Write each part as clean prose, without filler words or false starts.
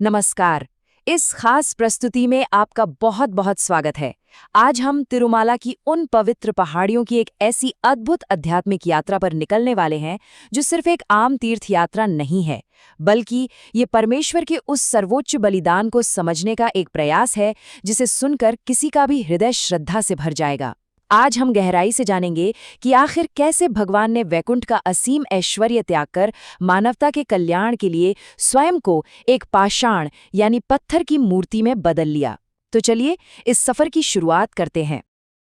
नमस्कार। इस खास प्रस्तुति में आपका बहुत बहुत स्वागत है। आज हम तिरुमाला की उन पवित्र पहाड़ियों की एक ऐसी अद्भुत आध्यात्मिक यात्रा पर निकलने वाले हैं जो सिर्फ एक आम तीर्थ यात्रा नहीं है, बल्कि ये परमेश्वर के उस सर्वोच्च बलिदान को समझने का एक प्रयास है जिसे सुनकर किसी का भी हृदय श्रद्धा से भर जाएगा। आज हम गहराई से जानेंगे कि आखिर कैसे भगवान ने वैकुंठ का असीम ऐश्वर्य त्याग कर मानवता के कल्याण के लिए स्वयं को एक पाषाण यानी पत्थर की मूर्ति में बदल लिया। तो चलिए इस सफर की शुरुआत करते हैं।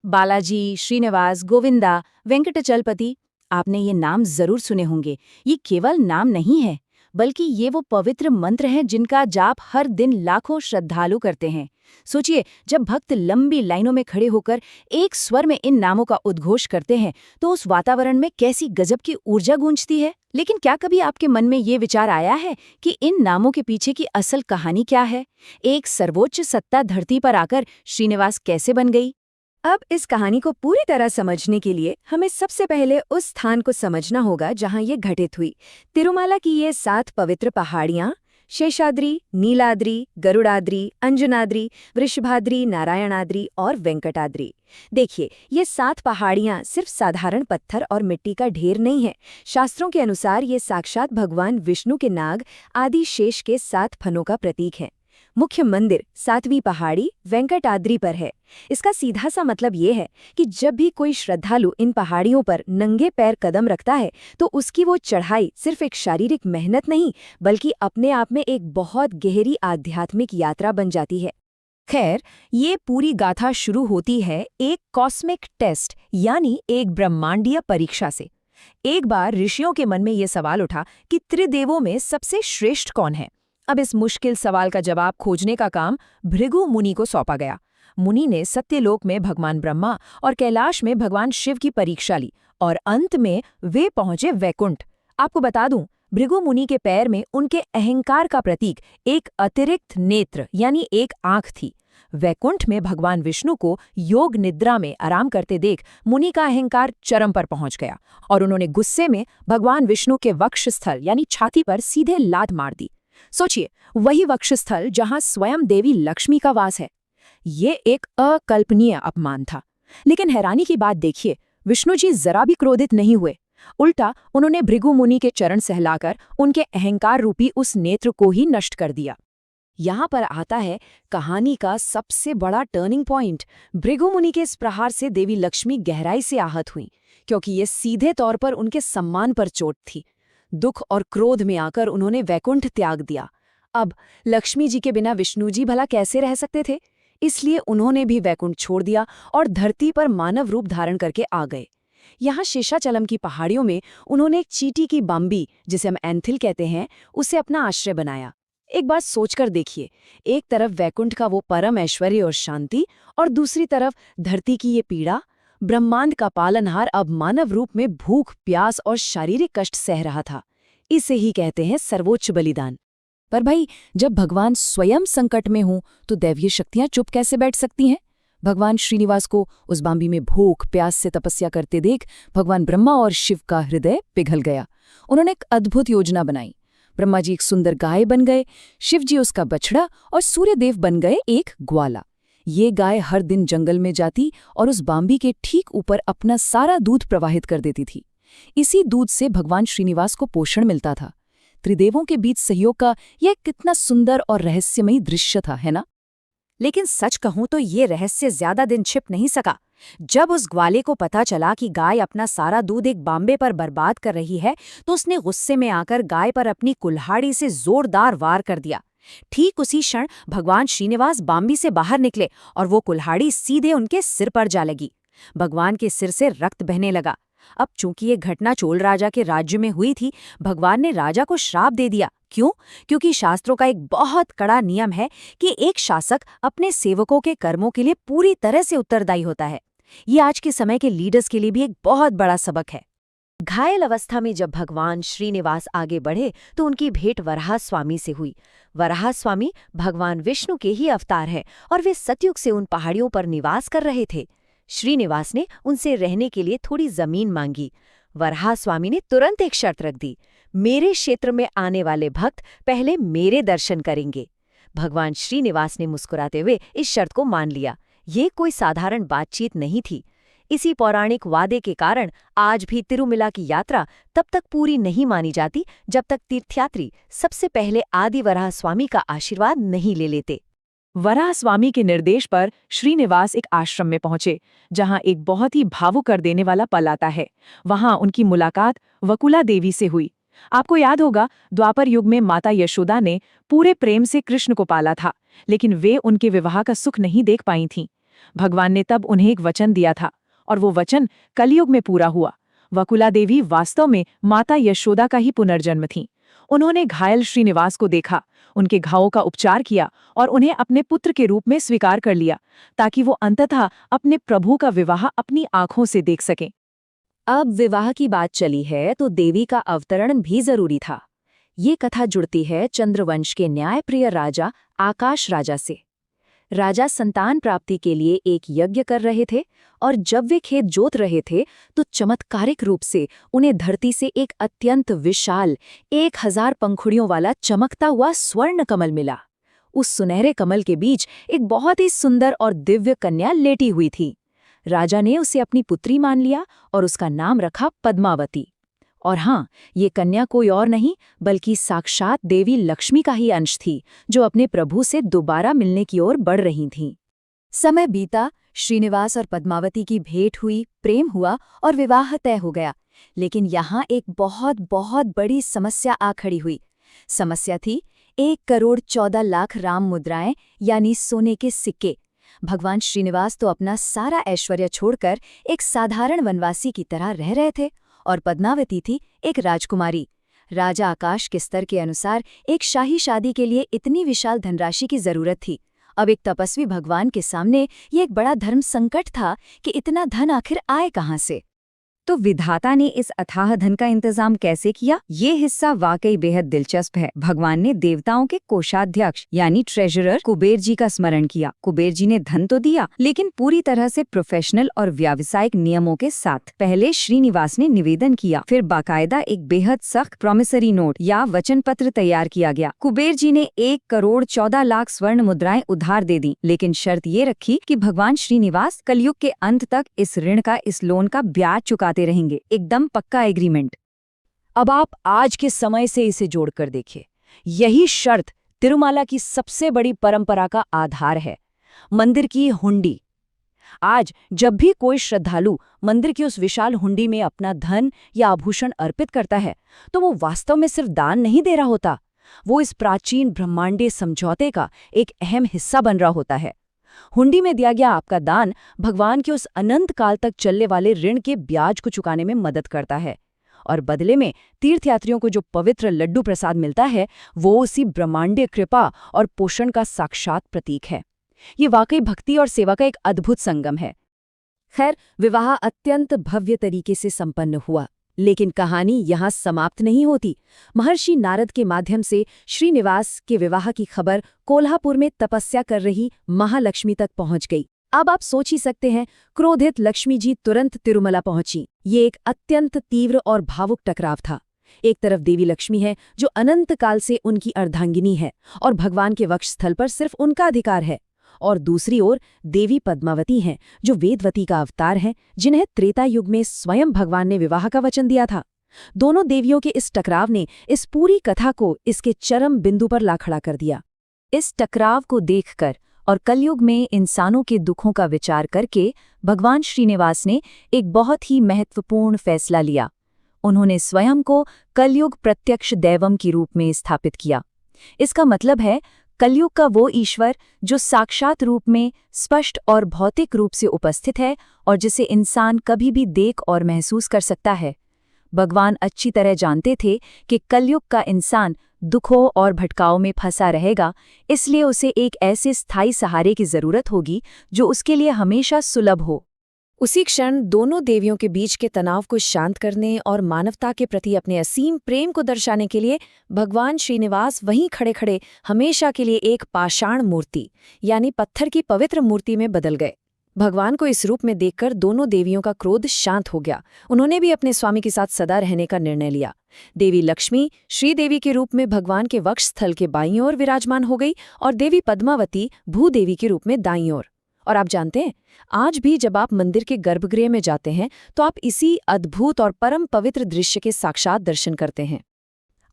बालाजी, श्रीनिवास, गोविंदा, वेंकटचलपति, आपने ये नाम जरूर सुने होंगे। ये केवल नाम नहीं है, बल्कि ये वो पवित्र मंत्र हैं जिनका जाप हर दिन लाखों श्रद्धालु करते हैं। सोचिए, जब भक्त लंबी लाइनों में खड़े होकर एक स्वर में इन नामों का उद्घोष करते हैं तो उस वातावरण में कैसी गजब की ऊर्जा गूंजती है। लेकिन क्या कभी आपके मन में ये विचार आया है कि इन नामों के पीछे की असल कहानी क्या है? एक सर्वोच्च सत्ता धरती पर आकर श्रीनिवास कैसे बन गई? अब इस कहानी को पूरी तरह समझने के लिए हमें सबसे पहले उस स्थान को समझना होगा जहां ये घटित हुई। तिरुमाला की ये 7 पवित्र पहाड़ियां शेषाद्रि, नीलाद्रि, गरुड़ाद्रि, अंजनाद्रि, वृषभाद्रि, नारायणाद्रि और वेंकटाद्रि। देखिए, ये 7 पहाड़ियां सिर्फ साधारण पत्थर और मिट्टी का ढेर नहीं है। शास्त्रों के अनुसार ये साक्षात भगवान विष्णु के नाग आदि शेष के 7 फनों का प्रतीक है। मुख्य मंदिर 7वीं पहाड़ी वेंकटाद्रि पर है। इसका सीधा सा मतलब ये है कि जब भी कोई श्रद्धालु इन पहाड़ियों पर नंगे पैर कदम रखता है तो उसकी वो चढ़ाई सिर्फ एक शारीरिक मेहनत नहीं, बल्कि अपने आप में एक बहुत गहरी आध्यात्मिक यात्रा बन जाती है। खैर, ये पूरी गाथा शुरू होती है एक कॉस्मिक टेस्ट यानी एक ब्रह्मांडीय परीक्षा से। एक बार ऋषियों के मन में ये सवाल उठा कि त्रिदेवों में सबसे श्रेष्ठ कौन है। अब इस मुश्किल सवाल का जवाब खोजने का काम भृगु मुनि को सौंपा गया। मुनि ने सत्यलोक में भगवान ब्रह्मा और कैलाश में भगवान शिव की परीक्षा ली और अंत में वे पहुंचे वैकुंठ। आपको बता दूं, भृगु मुनि के पैर में उनके अहंकार का प्रतीक एक अतिरिक्त नेत्र यानी एक आंख थी। वैकुंठ में भगवान विष्णु को योग निद्रा में आराम करते देख मुनि का अहंकार चरम पर पहुंच गया और उन्होंने गुस्से में भगवान विष्णु के वक्षस्थल यानी छाती पर सीधे लात मार दी। सोचिए, वही वक्षस्थल जहां स्वयं देवी लक्ष्मी का वास है। ये एक अकल्पनीय अपमान था। लेकिन हैरानी की बात देखिए, विष्णु जी जरा भी क्रोधित नहीं हुए। उल्टा उन्होंने भृगु मुनि के चरण सहलाकर उनके अहंकार रूपी उस नेत्र को ही नष्ट कर दिया। यहाँ पर आता है कहानी का सबसे बड़ा टर्निंग पॉइंट। भृगु मुनि के इस प्रहार से देवी लक्ष्मी गहराई से आहत हुई, क्योंकि ये सीधे तौर पर उनके सम्मान पर चोट थी। दुख और क्रोध में आकर उन्होंने वैकुंठ त्याग दिया। अब लक्ष्मी जी के बिना विष्णु जी भला कैसे रह सकते थे? इसलिए उन्होंने भी वैकुंठ छोड़ दिया और धरती पर मानव रूप धारण करके आ गए। यहाँ शेषाचलम की पहाड़ियों में उन्होंने एक चींटी की बाम्बी, जिसे हम एंथिल कहते हैं, उसे अपना आश्रय बनाया। एक बार सोचकर देखिए, एक तरफ वैकुंठ का वो परम ऐश्वर्य और शांति और दूसरी तरफ धरती की ये पीड़ा। ब्रह्मांड का पालनहार अब मानव रूप में भूख, प्यास और शारीरिक कष्ट सह रहा था। इसे ही कहते हैं सर्वोच्च बलिदान। पर भाई, जब भगवान स्वयं संकट में हों तो दैवीय शक्तियां चुप कैसे बैठ सकती हैं? भगवान श्रीनिवास को उस बाम्बी में भूख प्यास से तपस्या करते देख भगवान ब्रह्मा और शिव का हृदय पिघल गया। उन्होंने एक अद्भुत योजना बनाई। ब्रह्मा जी एक सुंदर गाय बन गए, शिव जी उसका बछड़ा और सूर्यदेव बन गए एक ग्वाला। ये गाय हर दिन जंगल में जाती और उस बाम्बी के ठीक ऊपर अपना सारा दूध प्रवाहित कर देती थी। इसी दूध से भगवान श्रीनिवास को पोषण मिलता था। त्रिदेवों के बीच सहयोग का यह कितना सुंदर और रहस्यमयी दृश्य था, है ना? लेकिन सच कहूं तो ये रहस्य ज्यादा दिन छिप नहीं सका। जब उस ग्वाले को पता चला कि गाय अपना सारा दूध एक बाम्बे पर बर्बाद कर रही है तो उसने गुस्से में आकर गाय पर अपनी कुल्हाड़ी से जोरदार वार कर दिया। ठीक उसी क्षण भगवान श्रीनिवास बाम्बी से बाहर निकले और वो कुल्हाड़ी सीधे उनके सिर पर जा लगी। भगवान के सिर से रक्त बहने लगा। अब चूंकि ये घटना चोल राजा के राज्य में हुई थी, भगवान ने राजा को श्राप दे दिया। क्यों? क्योंकि शास्त्रों का एक बहुत कड़ा नियम है कि एक शासक अपने सेवकों के कर्मों के लिए पूरी तरह से उत्तरदायी होता है। ये आज के समय के लीडर्स के लिए भी एक बहुत बड़ा सबक है। घायल अवस्था में जब भगवान श्रीनिवास आगे बढ़े तो उनकी भेंट वराह स्वामी से हुई। वराह स्वामी भगवान विष्णु के ही अवतार हैं और वे सतयुग से उन पहाड़ियों पर निवास कर रहे थे। श्रीनिवास ने उनसे रहने के लिए थोड़ी जमीन मांगी। वराह स्वामी ने तुरंत एक शर्त रख दी, मेरे क्षेत्र में आने वाले भक्त पहले मेरे दर्शन करेंगे। भगवान श्रीनिवास ने मुस्कुराते हुए इस शर्त को मान लिया। ये कोई साधारण बातचीत नहीं थी। इसी पौराणिक वादे के कारण आज भी तिरुमला की यात्रा तब तक पूरी नहीं मानी जाती जब तक तीर्थयात्री सबसे पहले आदि वराह स्वामी का आशीर्वाद नहीं ले लेते। वराह स्वामी के निर्देश पर श्रीनिवास एक आश्रम में पहुंचे, जहां एक बहुत ही भावुक कर देने वाला पल आता है। वहां उनकी मुलाकात वकुला देवी से हुई। आपको याद होगा, द्वापर युग में माता यशोदा ने पूरे प्रेम से कृष्ण को पाला था, लेकिन वे उनके विवाह का सुख नहीं देख पाई थीं। भगवान ने तब उन्हें एक वचन दिया था, और वो वचन कलयुग में पूरा हुआ। वकुला देवी वास्तव में माता यशोदा का ही पुनर्जन्म थीं। उन्होंने घायल श्रीनिवास को देखा, उनके घावों का उपचार किया और उन्हें अपने पुत्र के रूप में स्वीकार कर लिया, ताकि वो अंततः अपने प्रभु का विवाह अपनी आंखों से देख सकें। अब विवाह की बात चली है तो देवी का अवतरण भी जरूरी था। ये कथा जुड़ती है चंद्रवंश के न्यायप्रिय राजा आकाश राजा से। राजा संतान प्राप्ति के लिए एक यज्ञ कर रहे थे, और जब वे खेत जोत रहे थे तो चमत्कारिक रूप से उन्हें धरती से एक अत्यंत विशाल 1000 पंखुड़ियों वाला चमकता हुआ स्वर्ण कमल मिला। उस सुनहरे कमल के बीच एक बहुत ही सुंदर और दिव्य कन्या लेटी हुई थी। राजा ने उसे अपनी पुत्री मान लिया और उसका नाम रखा पद्मावती। और हाँ, ये कन्या कोई और नहीं बल्कि साक्षात देवी लक्ष्मी का ही अंश थी, जो अपने प्रभु से दोबारा मिलने की ओर बढ़ रही थीं। समय बीता, श्रीनिवास और पद्मावती की भेंट हुई, प्रेम हुआ और विवाह तय हो गया। लेकिन यहाँ एक बहुत बहुत बड़ी समस्या आ खड़ी हुई। समस्या थी 1,14,00,000 राम मुद्राएं, यानी सोने के सिक्के। भगवान श्रीनिवास तो अपना सारा ऐश्वर्य छोड़कर एक साधारण वनवासी की तरह रह रहे थे, और पद्मावती थी एक राजकुमारी। राजा आकाश के स्तर के अनुसार एक शाही शादी के लिए इतनी विशाल धनराशि की जरूरत थी। अब एक तपस्वी भगवान के सामने ये एक बड़ा धर्म संकट था कि इतना धन आखिर आए कहाँ से। तो विधाता ने इस अथाह धन का इंतजाम कैसे किया, ये हिस्सा वाकई बेहद दिलचस्प है। भगवान ने देवताओं के कोषाध्यक्ष यानी ट्रेजरर कुबेर जी का स्मरण किया। कुबेर जी ने धन तो दिया, लेकिन पूरी तरह से प्रोफेशनल और व्यावसायिक नियमों के साथ। पहले श्रीनिवास ने निवेदन किया, फिर बाकायदा एक बेहद सख्त प्रॉमिसरी नोट या वचन पत्र तैयार किया गया। कुबेर जी ने 1,14,00,000 स्वर्ण मुद्राएं उधार दे दी, लेकिन शर्त ये रखी कि भगवान श्रीनिवास कलयुग के अंत तक इस ऋण का, इस लोन का ब्याज चुका रहेंगे। एकदम पक्का एग्रीमेंट। अब आप आज के समय से इसे जोड़कर देखिए। यही शर्त तिरुमाला की सबसे बड़ी परंपरा का आधार है, मंदिर की हुंडी। आज जब भी कोई श्रद्धालु मंदिर की उस विशाल हुंडी में अपना धन या आभूषण अर्पित करता है, तो वो वास्तव में सिर्फ दान नहीं दे रहा होता, वो इस प्राचीन ब्रह्मांडीय समझौते का एक अहम हिस्सा बन रहा होता है। हुंडी में दिया गया आपका दान भगवान के उस अनंत काल तक चलने वाले ऋण के ब्याज को चुकाने में मदद करता है, और बदले में तीर्थयात्रियों को जो पवित्र लड्डू प्रसाद मिलता है, वो उसी ब्रह्मांडीय कृपा और पोषण का साक्षात प्रतीक है। ये वाकई भक्ति और सेवा का एक अद्भुत संगम है। खैर, विवाह अत्यंत भव्य तरीके से संपन्न हुआ, लेकिन कहानी यहाँ समाप्त नहीं होती। महर्षि नारद के माध्यम से श्रीनिवास के विवाह की खबर कोल्हापुर में तपस्या कर रही महालक्ष्मी तक पहुंच गई। अब आप सोच ही सकते हैं, क्रोधित लक्ष्मी जी तुरंत तिरुमला पहुंची। ये एक अत्यंत तीव्र और भावुक टकराव था। एक तरफ देवी लक्ष्मी है, जो अनंत काल से उनकी अर्धांगिनी है और भगवान के वक्षस्थल पर सिर्फ उनका अधिकार है, और दूसरी ओर देवी पद्मावती हैं, जो वेदवती का अवतार हैं, जिन्हें त्रेता युग में स्वयं भगवान ने विवाह का वचन दिया था। दोनों देवियों के इस टकराव ने इस पूरी कथा को इसके चरम बिंदु पर ला खड़ा कर दिया। इस टकराव को देखकर और कलयुग में इंसानों के दुखों का विचार करके भगवान श्रीनिवास ने एक बहुत ही महत्वपूर्ण फैसला लिया। उन्होंने स्वयं को कलयुग प्रत्यक्ष दैवम के रूप में स्थापित किया। इसका मतलब है, कलयुग का वो ईश्वर जो साक्षात रूप में स्पष्ट और भौतिक रूप से उपस्थित है और जिसे इंसान कभी भी देख और महसूस कर सकता है। भगवान अच्छी तरह जानते थे कि कलयुग का इंसान दुखों और भटकाव में फंसा रहेगा, इसलिए उसे एक ऐसे स्थायी सहारे की जरूरत होगी जो उसके लिए हमेशा सुलभ हो। उसी क्षण दोनों देवियों के बीच के तनाव को शांत करने और मानवता के प्रति अपने असीम प्रेम को दर्शाने के लिए भगवान श्रीनिवास वहीं खड़े खड़े हमेशा के लिए एक पाषाण मूर्ति यानी पत्थर की पवित्र मूर्ति में बदल गए। भगवान को इस रूप में देखकर दोनों देवियों का क्रोध शांत हो गया। उन्होंने भी अपने स्वामी के साथ सदा रहने का निर्णय लिया। देवी लक्ष्मी श्रीदेवी के रूप में भगवान के वक्ष स्थल के बाईं ओर विराजमान हो गई और देवी पद्मावती भूदेवी के रूप में दाईं ओर। और आप जानते हैं, आज भी जब आप मंदिर के गर्भगृह में जाते हैं तो आप इसी अद्भुत और परम पवित्र दृश्य के साक्षात दर्शन करते हैं।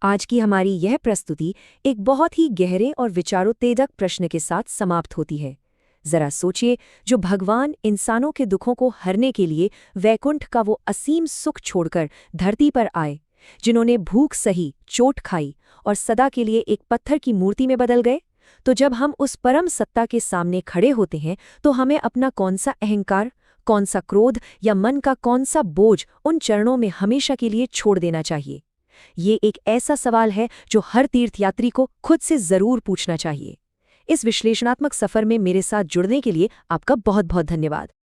आज की हमारी यह प्रस्तुति एक बहुत ही गहरे और विचारोत्तेजक प्रश्न के साथ समाप्त होती है। जरा सोचिए, जो भगवान इंसानों के दुखों को हरने के लिए वैकुंठ का वो असीम सुख छोड़कर धरती पर आए, जिन्होंने भूख सही, चोट खाई और सदा के लिए एक पत्थर की मूर्ति में बदल गए, तो जब हम उस परम सत्ता के सामने खड़े होते हैं तो हमें अपना कौन सा अहंकार, कौन सा क्रोध या मन का कौन सा बोझ उन चरणों में हमेशा के लिए छोड़ देना चाहिए? ये एक ऐसा सवाल है जो हर तीर्थयात्री को खुद से जरूर पूछना चाहिए। इस विश्लेषणात्मक सफर में मेरे साथ जुड़ने के लिए आपका बहुत बहुत धन्यवाद।